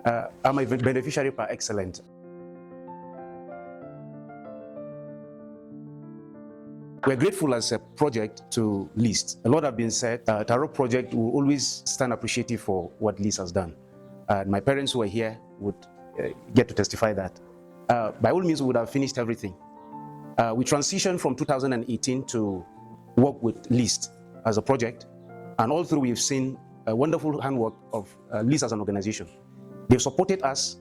I'm a beneficiary par excellence. We're grateful as a project to LIST. A lot have been said. Tarok project will always stand appreciative for what LIST has done. My parents who are here would get to testify that. By all means, we would have finished everything. We transitioned from 2018 to work with LIST as a project, and all through we've seen a wonderful handwork of LIST as an organization. They've supported us.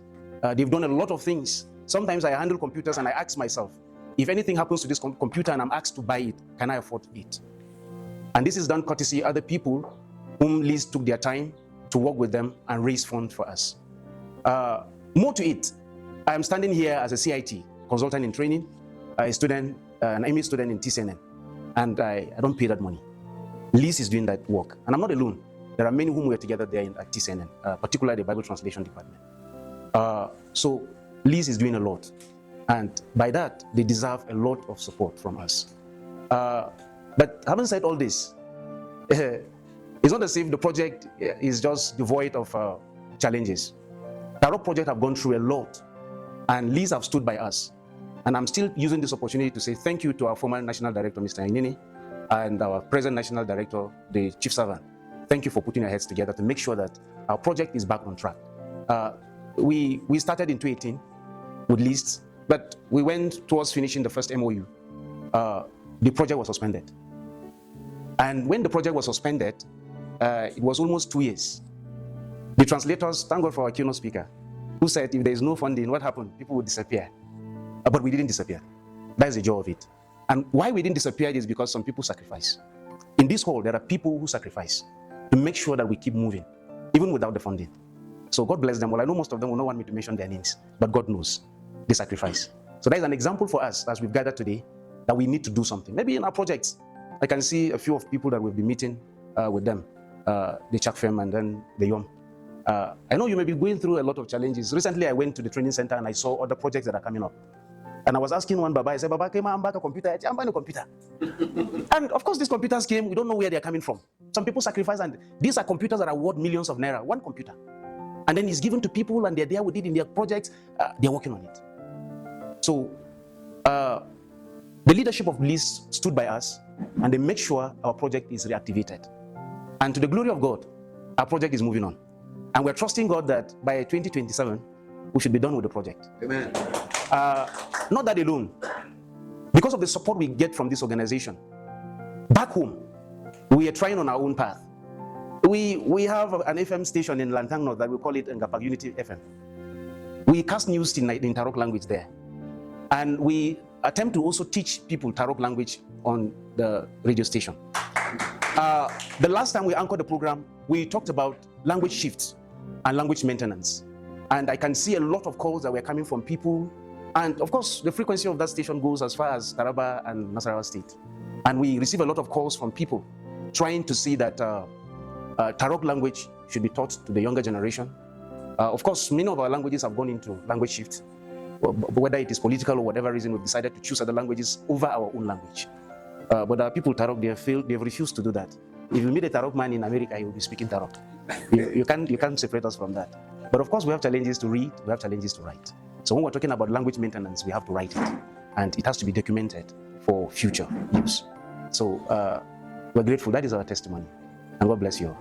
They've done a lot of things. Sometimes I handle computers and I ask myself, if anything happens to this computer and I'm asked to buy it, can I afford it? And this is done courtesy other people whom LIST took their time to work with them and raise funds for us. More to it, I am standing here as a CIT, consultant in training, a student, an MA student in TCNN, and I don't pay that money. LIST is doing that work, and I'm not alone. There are many whom we are together there at TCNN, particularly the Bible translation department. So LIST is doing a lot. And by that, they deserve a lot of support from us. But having said all this, it's not as if the project is just devoid of challenges. The Tarok project have gone through a lot, and LIST have stood by us. And I'm still using this opportunity to say thank you to our former National Director, Mr. Inini, and our present National Director, the Chief Servant. Thank you for putting your heads together to make sure that our project is back on track. We started in 2018 with LIST, but we went towards finishing the first MOU. The project was suspended. And when the project was suspended, it was almost 2 years. The translators, thank God for our keynote speaker, who said if there is no funding, what happened? People would disappear. But we didn't disappear. That is the joy of it. And why we didn't disappear is because some people sacrifice. In this hall, there are people who sacrifice to make sure that we keep moving, even without the funding. So God bless them. Well, I know most of them will not want me to mention their names, but God knows. They sacrifice. So that is an example for us as we've gathered today that we need to do something. Maybe in our projects, I can see a few of people that we'll be meeting with them, the Chuck Fem and then the Yom. I know you may be going through a lot of challenges. Recently, I went to the training center and I saw other projects that are coming up. And I was asking one Baba, I said, Baba, came I'm back a computer. I'm buying a computer. And of course, these computers came, we don't know where they're coming from. Some people sacrifice, and these are computers that are worth millions of naira, one computer. And then it's given to people and they're there with it in their projects, they're working on it. So the leadership of LIST stood by us and they make sure our project is reactivated. And to the glory of God, our project is moving on. And we're trusting God that by 2027, we should be done with the project. Amen. Not that alone. Because of the support we get from this organization, back home, we are trying on our own path. We have an FM station in Lantang North that we call it Ngapag Unity FM. We cast news in Tarok language there. And we attempt to also teach people Tarok language on the radio station. The last time we anchored the program, we talked about language shifts and language maintenance. And I can see a lot of calls that were coming from people. And of course, the frequency of that station goes as far as Taraba and Nasarawa State. And we receive a lot of calls from people trying to see that Tarok language should be taught to the younger generation. Of course, many of our languages have gone into language shift. Whether it is political or whatever reason, we've decided to choose other languages over our own language. But our people Tarok, they've refused to do that. If you meet a Tarok man in America, he will be speaking Tarok. You can't separate us from that. But of course, we have challenges to read, we have challenges to write. So when we're talking about language maintenance, we have to write it. And it has to be documented for future use. So we're grateful. That is our testimony. And God bless you all.